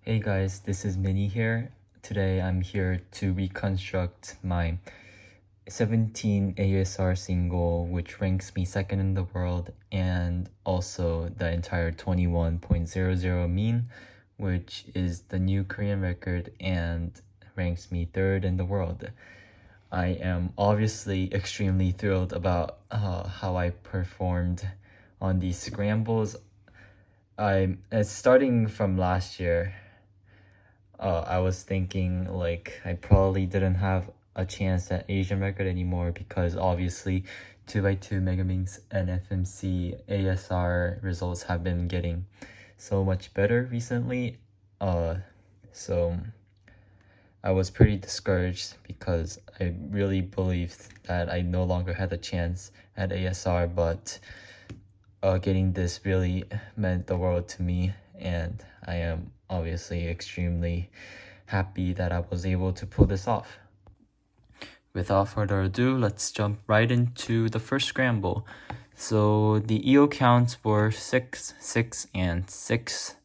Hey guys, this is Minnie here. Today I'm here to reconstruct my 17 ASR single, which ranks me second in the world, and also the entire 21.00 mean, which is the new Korean record and ranks me third in the world. I am obviously extremely thrilled about how I performed on these scrambles. Starting from last year, I was thinking like I probably didn't have a chance at Asian record anymore because obviously 2x2 Megaminx and FMC ASR results have been getting so much better recently. So I was pretty discouraged because I really believed that I no longer had a chance at ASR, but getting this really meant the world to me, and I am obviously extremely happy that I was able to pull this off. Without further ado, let's jump right into the first scramble. So the EO counts were 6, 6, and 6,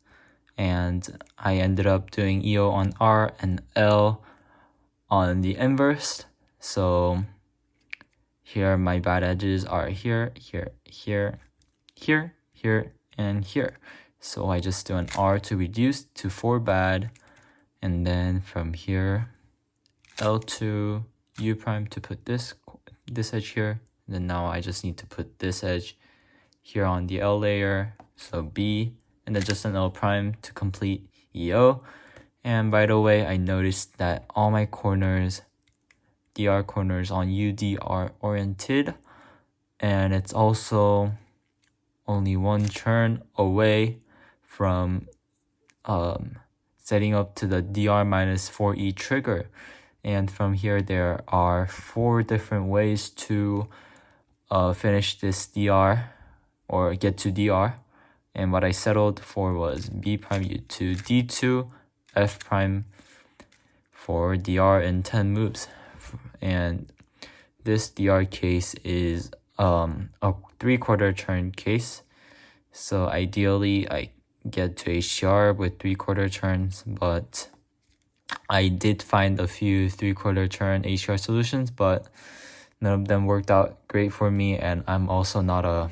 and I ended up doing EO on R and L on the inverse. So here my bad edges are here, here, here, here, here, and here. So I just do an R to reduce to 4 bad, and then from here L2 U prime to put this edge here. And then now I just need to put this edge here on the L layer, so B, and then just an L prime to complete EO. And by the way, I noticed that all my corners, DR corners on UD are oriented, and it's also only one turn away from setting up to the DR minus 4E trigger. And from here, there are 4 different ways to finish this DR or get to DR. And what I settled for was B prime U2 D2, F prime for DR in 10 moves. And this DR case is a 3/4 turn case. So ideally I get to ASR with 3/4 turns, but I did find a few 3/4 turn ASR solutions, but none of them worked out great for me, and I'm also not a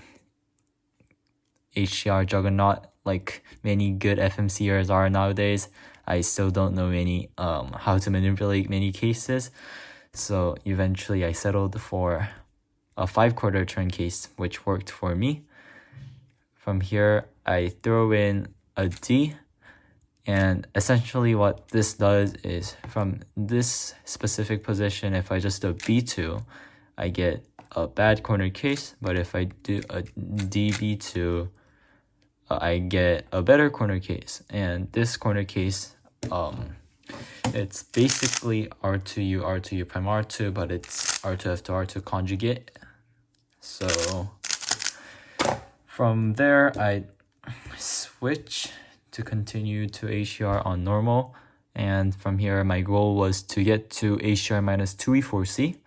ASR juggernaut like many good FMCers are nowadays. I still don't know many how to manipulate many cases, so eventually I settled for a 5/4 turn case, which worked for me. From here, I throw in a D, and essentially what this does is from this specific position, if I just do a B2, I get a bad corner case, but if I do a DB2, I get a better corner case. And this corner case, it's basically R2U, R2U prime R2, but it's R2F to R2 conjugate. So from there, I switch to continue to ASR on normal, and from here my goal was to get to ASR minus 2E4C,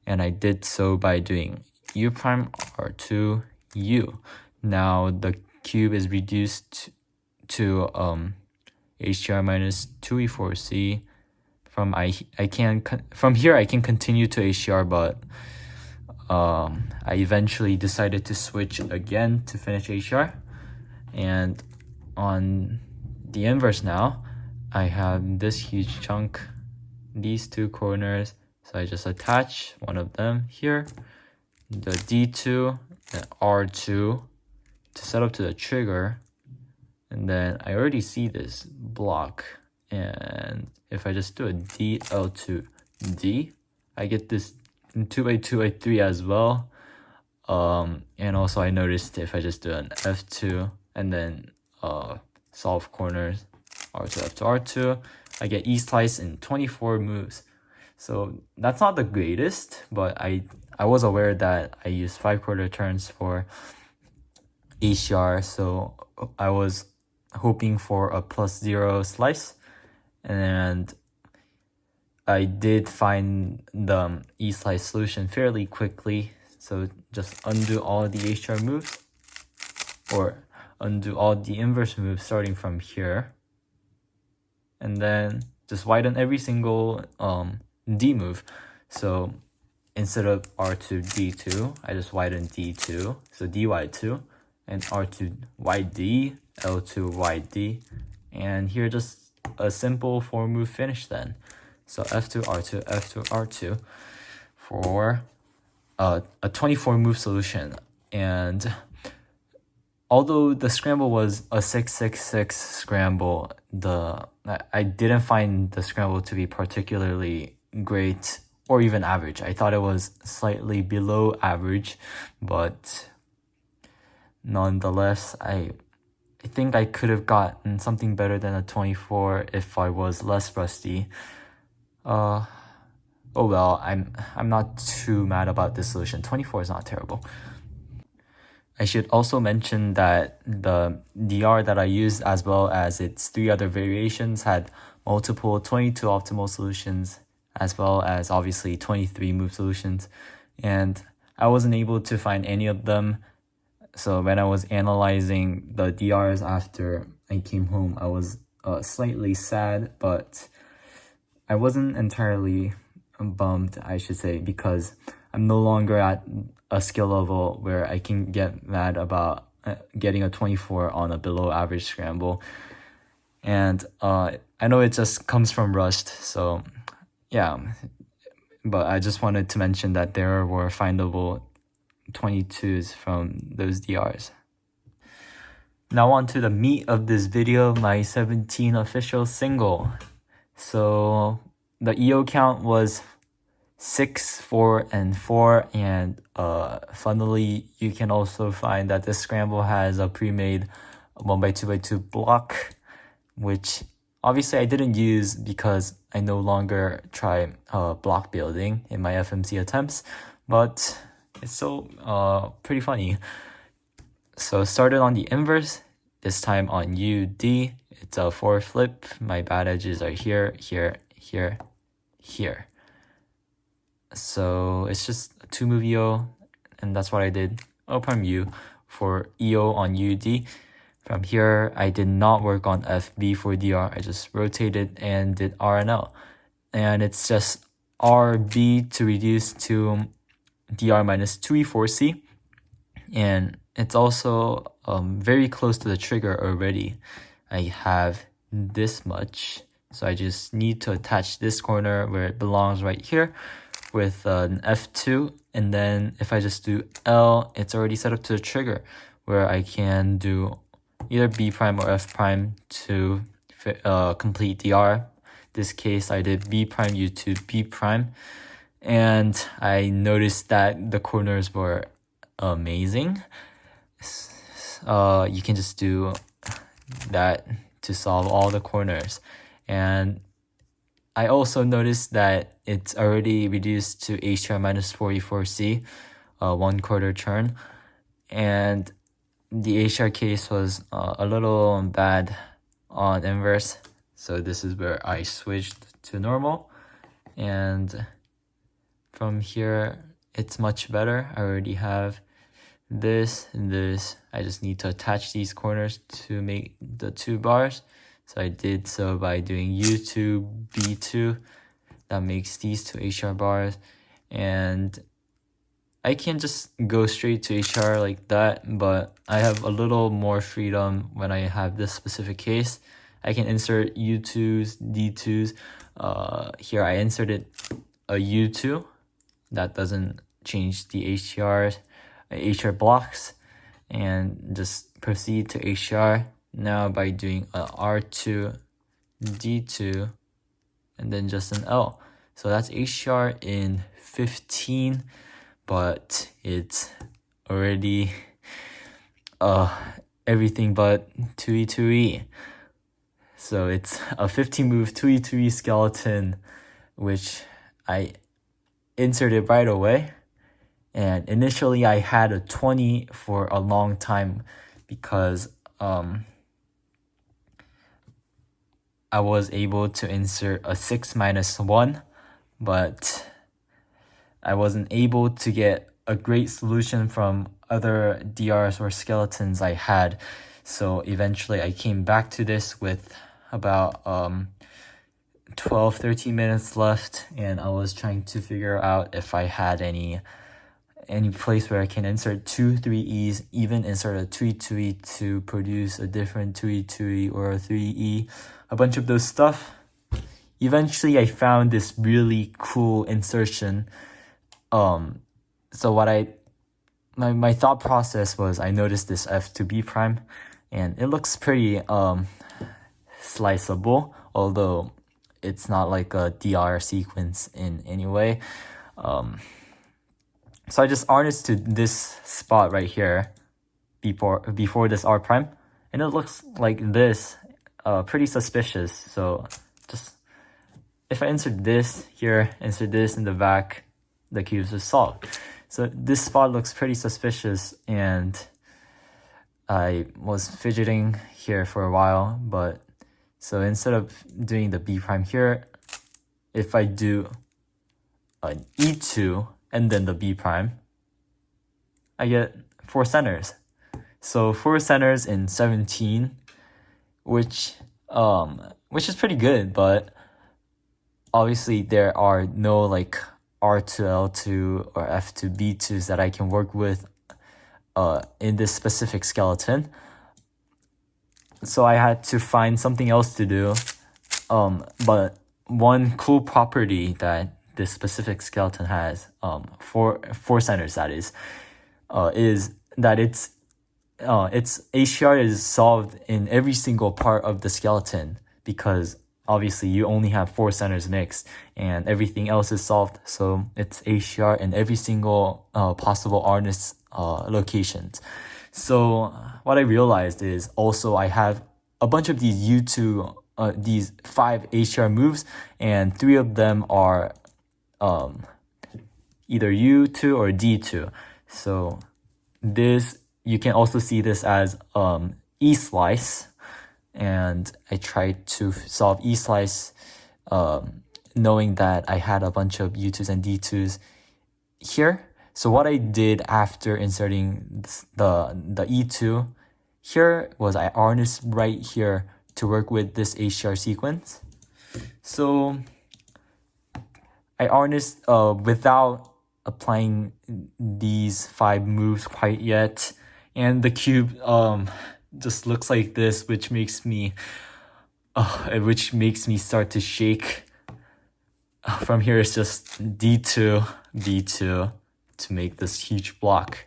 and I did so by doing U prime R2 U. Now the cube is reduced to ASR minus 2E4C. From here I can continue to ASR, but I eventually decided to switch again to finish ASR. And on the inverse now, I have this huge chunk, these 2 corners, so I just attach one of them here, the D2 and R2 to set up to the trigger, and then I already see this block, and if I just do a D, L2, D, I get this 2x2x3 as well. And also I noticed if I just do an F2 and then solve corners R2 F to R2, I get E slice in 24 moves. So that's not the greatest, but I was aware that I used 5/4 turns for ASR, so I was hoping for a +0 slice, and I did find the E slice solution fairly quickly. So just undo all the ASR moves, or undo all the inverse moves starting from here. and then just widen every single D move. So instead of R2 D2, I just widen D2, so DY2, and R2 YD, L2 YD, and here just a simple 4-move finish then. So F2 R2 F2 R2 for a 24-move solution. And although the scramble was a 666 scramble, I didn't find the scramble to be particularly great or even average. I thought it was slightly below average, but nonetheless, I think I could have gotten something better than a 24 if I was less rusty. Oh well, I'm not too mad about this solution. 24 is not terrible. I should also mention that the DR that I used, as well as its 3 other variations, had multiple 22 optimal solutions, as well as obviously 23 move solutions, and I wasn't able to find any of them. So when I was analyzing the DRs after I came home, I was slightly sad, but I wasn't entirely bummed, I should say, because I'm no longer at a skill level where I can get mad about getting a 24 on a below average scramble. And I know it just comes from rust, so yeah. But I just wanted to mention that there were findable 22s from those DRs. Now on to the meat of this video, my 17 official single. So the EO count was 6, 4, and 4, and funnily you can also find that this scramble has a pre-made 1x2x2 block, which obviously I didn't use because I no longer try block building in my FMC attempts, but it's still pretty funny. So started on the inverse, this time on UD. It's a 4 flip. My bad edges are here, here, here, here. So it's just a 2-move EO, and that's what I did. O prime U for EO on UD. From here, I did not work on FB for DR. I just rotated and did R and L. And it's just RB to reduce to DR minus 2E4C. And it's also very close to the trigger already. I have this much. So I just need to attach this corner where it belongs right here with an F2. And then if I just do L, it's already set up to the trigger where I can do either B prime or F prime to complete DR. This case, I did B prime U to B prime. And I noticed that the corners were amazing. You can just do that to solve all the corners. And I also noticed that it's already reduced to AsR minus 44C, 1/4 turn. And the AsR case was a little bad on inverse. So this is where I switched to normal. And from here, it's much better. I already have this and this. I just need to attach these corners to make the 2 bars. So I did so by doing U2, B2. That makes these 2 AsR bars. And I can just go straight to AsR like that, but I have a little more freedom when I have this specific case. I can insert U2s, D2s. Here I inserted a U2. That doesn't change the AsR blocks, and just proceed to AsR now by doing a R2, D2, and then just an L. So that's AsR in 15, but it's already everything but 2E, 2E. So it's a 15-move 2E, 2E skeleton, which I inserted right away. And initially I had a 20 for a long time because I was able to insert a 6 minus 1, but I wasn't able to get a great solution from other DRs or skeletons I had. So eventually I came back to this with about 12-13 minutes left, and I was trying to figure out if I had any place where I can insert 2 3Es, even insert a 2E to produce a different 2E or a 3E, a bunch of those stuff. Eventually I found this really cool insertion. So what my thought process was, I noticed this F to B prime, and it looks pretty sliceable, although it's not like a DR sequence in any way. So I just harnessed to this spot right here before this R prime, and it looks like this, pretty suspicious. So just, if I insert this here, insert this in the back, the cubes are solved. So this spot looks pretty suspicious, and I was fidgeting here for a while, but so instead of doing the B prime here, if I do an E2 and then the B prime, I get 4 centers. So 4 centers in 17, which is pretty good, but obviously there are no like R to L2 or F to B2s that I can work with in this specific skeleton. So I had to find something else to do. But one cool property that this specific skeleton has, four centers that is that its AsR is solved in every single part of the skeleton, because obviously you only have 4 centers mixed and everything else is solved. So it's AsR in every single possible harness locations. So what I realized is also I have a bunch of these U2, these 5 AsR moves, and 3 of them are either U2 or D2. So this, you can also see this as E-slice, and I tried to solve E-slice knowing that I had a bunch of U2s and D2s here. So what I did after inserting the E2 here was I harnessed right here to work with this AsR sequence. So I harnessed without applying these 5 moves quite yet, and the cube just looks like this, which makes me start to shake. From here it's just D2, B2 to make this huge block,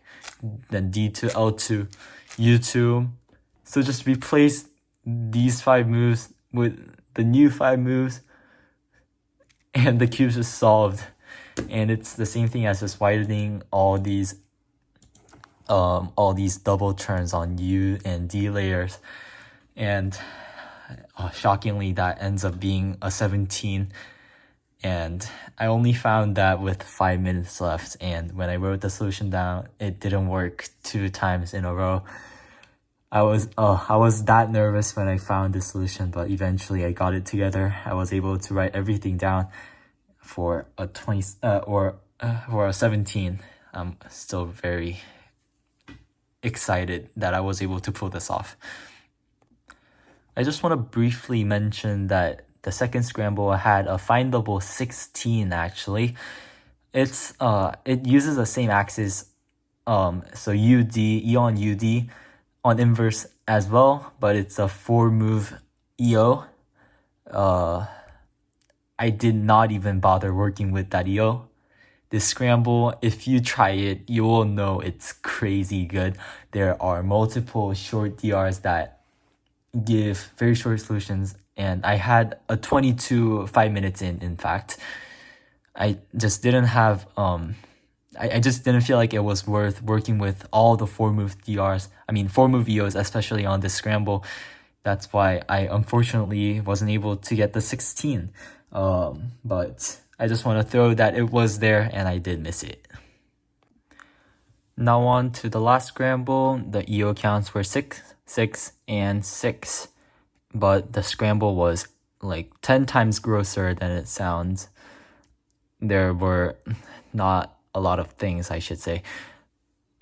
then D2, L2, U2. So just replace these 5 moves with the new 5 moves, and the cubes is solved. And it's the same thing as just widening all these double turns on U and D layers, and shockingly that ends up being a 17. And I only found that with 5 minutes left, and when I wrote the solution down, it didn't work 2 times in a row. I was that nervous when I found the solution, but eventually I got it together. I was able to write everything down for a 20 or a 17. I'm still very excited that I was able to pull this off. I just want to briefly mention that the second scramble had a findable 16 actually. It uses the same axis, so UD, EO on UD, on inverse as well, but it's a 4 move EO. I did not even bother working with that EO. This scramble, if you try it, you will know it's crazy good. There are multiple short DRs that give very short solutions, and I had a 22 5 minutes in fact. I just didn't have I just didn't feel like it was worth working with all the 4 move DRs. I mean 4 move EOs, especially on this scramble. That's why I unfortunately wasn't able to get the 16. But I just want to throw that it was there and I did miss it. Now on to the last scramble. The EO counts were 6, 6, and 6. But the scramble was like 10 times grosser than it sounds. There were not a lot of things, I should say.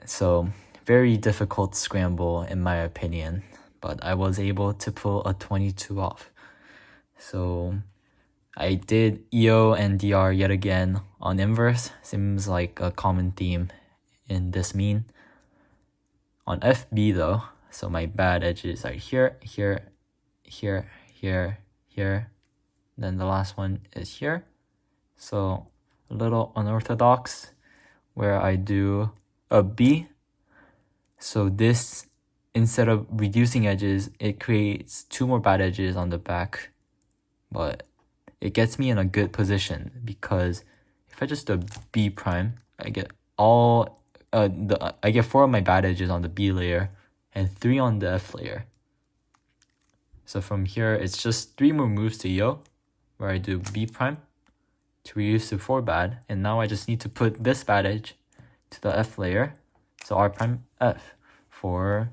So very difficult scramble in my opinion. But I was able to pull a 22 off. So I did EO and DR yet again on inverse. Seems like a common theme in this mean. On FB though, so my bad edges are here, here, here, here, here. Then the last one is here. So a little unorthodox where I do a B. So this, instead of reducing edges, it creates 2 more bad edges on the back. But it gets me in a good position because if I just do B prime, I get I get 4 of my bad edges on the B layer and 3 on the F layer. So from here, it's just 3 more moves to EO, where I do B prime to reduce to 4 bad, and now I just need to put this bad edge to the F layer, so R prime F for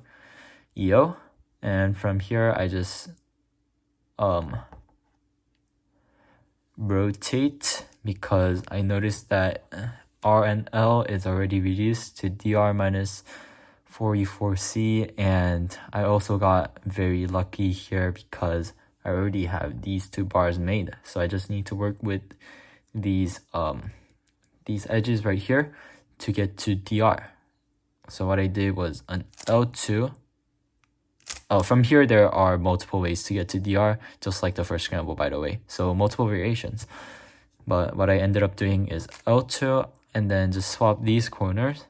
EO, and from here I just rotate because I noticed that R and L is already reduced to DR minus 4E4C, and I also got very lucky here because I already have these 2 bars made, so I just need to work with these edges right here to get to DR. So what I did was an L2. From here there are multiple ways to get to DR, just like the first scramble, by the way, so multiple variations. But what I ended up doing is L2 and then just swap these corners.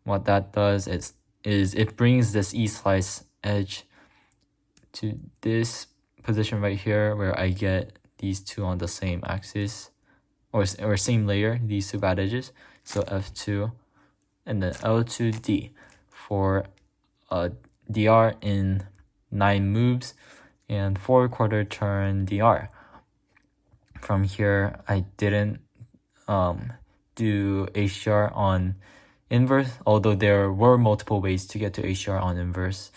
What that does is it brings this E slice edge to this position right here where I get these 2 on the same axis or same layer, these 2 bad edges. So F2 and then L2D for DR in 9 moves and 4 quarter turn DR. From here, I didn't do AsR on inverse, although there were multiple ways to get to AsR on inverse.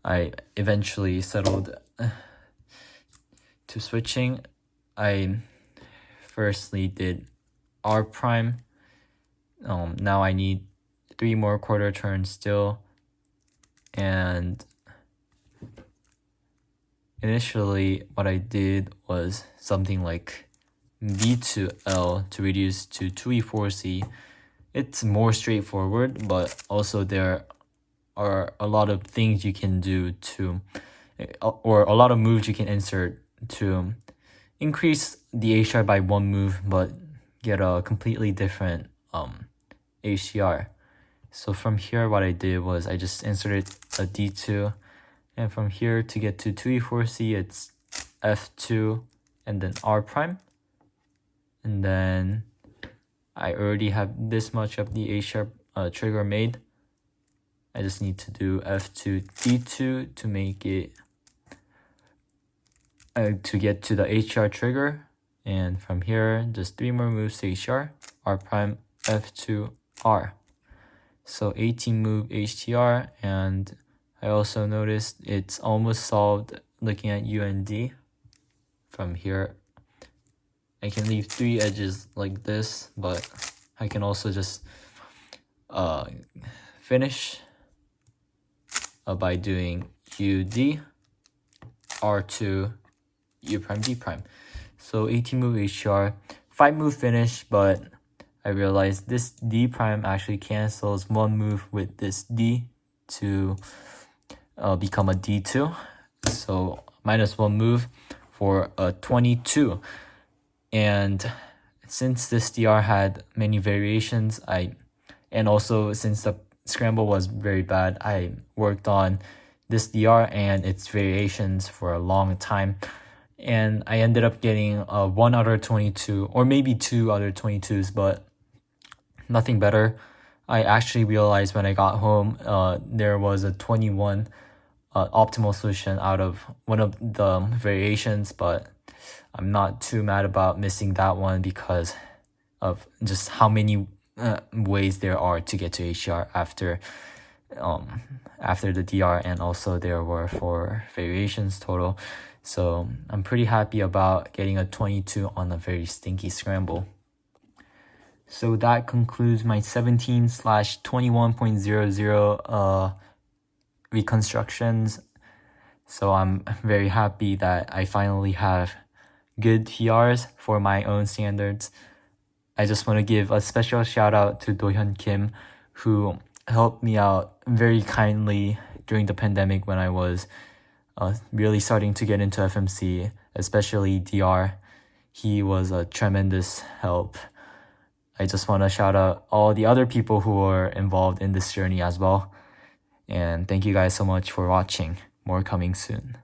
I eventually settled to switching. I firstly did R prime. Now I need 3 more quarter turns still, and initially what I did was something like B to L to reduce to 2E4C. It's more straightforward, but also there are a lot of things you can do or a lot of moves you can insert to increase the AsR by 1 move, but get a completely different AsR. So from here, what I did was I just inserted a D2, and from here to get to 2E4C, it's F2 and then R prime. And then I already have this much of the AsR trigger made. I just need to do F2 D2 to make it to get to the AsR trigger, and from here just 3 more moves to AsR, R prime F2 R. So 18 move HTR, and I also noticed it's almost solved looking at UND. From here I can leave 3 edges like this, but I can also just finish by doing UD, R2, U prime, D prime. So 18 move HTR, 5 move finish, but I realized this D prime actually cancels 1 move with this D to become a D2. So minus 1 move for a 22. And since this DR had many variations, and also since the scramble was very bad, I worked on this DR and its variations for a long time, and I ended up getting 1 out of 22, or maybe 2 out of 22s, but nothing better. I actually realized when I got home there was a 21 optimal solution out of one of the variations, but I'm not too mad about missing that one because of just how many ways there are to get to AsR after the DR, and also there were 4 variations total. So I'm pretty happy about getting a 22 on a very stinky scramble. So that concludes my 17/21.00 reconstructions. So I'm very happy that I finally have good PRs for my own standards. I just want to give a special shout out to Do-hyun Kim, who helped me out very kindly during the pandemic when I was really starting to get into FMC, especially DR. He was a tremendous help. I just want to shout out all the other people who were involved in this journey as well. And thank you guys so much for watching. More coming soon.